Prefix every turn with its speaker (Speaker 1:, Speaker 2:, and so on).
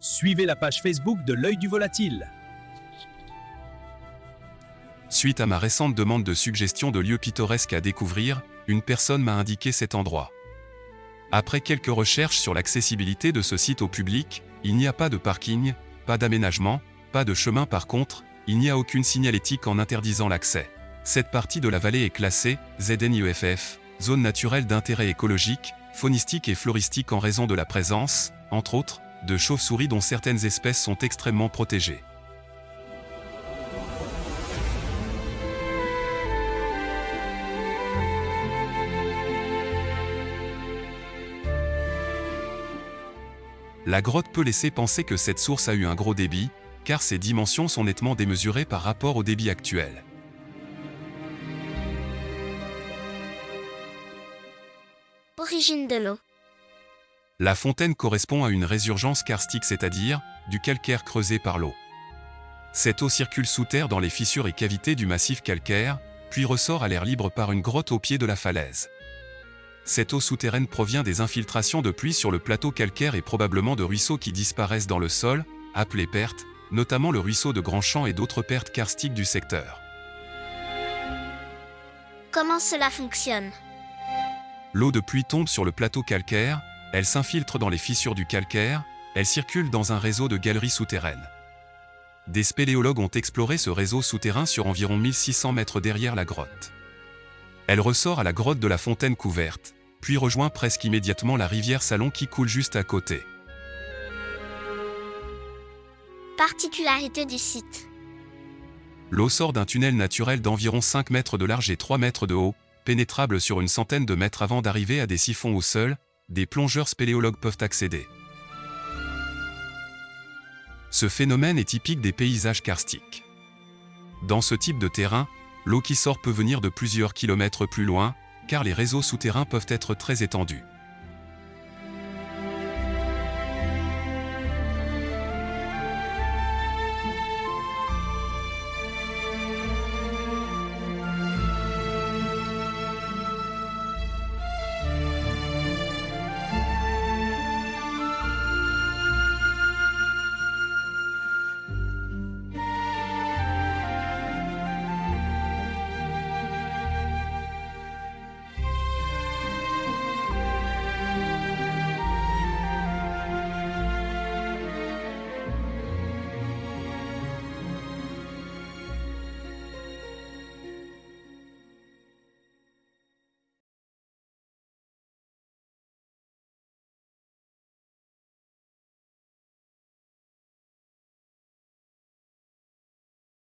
Speaker 1: Suivez la page Facebook de l'Œil du Volatile.
Speaker 2: Suite à ma récente demande de suggestion de lieux pittoresques à découvrir, une personne m'a indiqué cet endroit. Après quelques recherches sur l'accessibilité de ce site au public, il n'y a pas de parking, pas d'aménagement, pas de chemin. Par contre, il n'y a aucune signalétique en interdisant l'accès. Cette partie de la vallée est classée ZNIEFF, zone naturelle d'intérêt écologique, faunistique et floristique en raison de la présence, entre autres, de chauves-souris dont certaines espèces sont extrêmement protégées. La grotte peut laisser penser que cette source a eu un gros débit, car ses dimensions sont nettement démesurées par rapport au débit actuel.
Speaker 3: Origine de l'eau.
Speaker 2: La fontaine correspond à une résurgence karstique, c'est-à-dire du calcaire creusé par l'eau. Cette eau circule sous terre dans les fissures et cavités du massif calcaire, puis ressort à l'air libre par une grotte au pied de la falaise. Cette eau souterraine provient des infiltrations de pluie sur le plateau calcaire et probablement de ruisseaux qui disparaissent dans le sol, appelés pertes, notamment le ruisseau de Grandchamp et d'autres pertes karstiques du secteur.
Speaker 3: Comment cela fonctionne?
Speaker 2: L'eau de pluie tombe sur le plateau calcaire, elle s'infiltre dans les fissures du calcaire, elle circule dans un réseau de galeries souterraines. Des spéléologues ont exploré ce réseau souterrain sur environ 1600 mètres derrière la grotte. Elle ressort à la grotte de la Fontaine Couverte, puis rejoint presque immédiatement la rivière Salon qui coule juste à côté.
Speaker 3: Particularité du site.
Speaker 2: L'eau sort d'un tunnel naturel d'environ 5 mètres de large et 3 mètres de haut, pénétrable sur une centaine de mètres avant d'arriver à des siphons où seuls des plongeurs spéléologues peuvent accéder. Ce phénomène est typique des paysages karstiques. Dans ce type de terrain, l'eau qui sort peut venir de plusieurs kilomètres plus loin, car les réseaux souterrains peuvent être très étendus.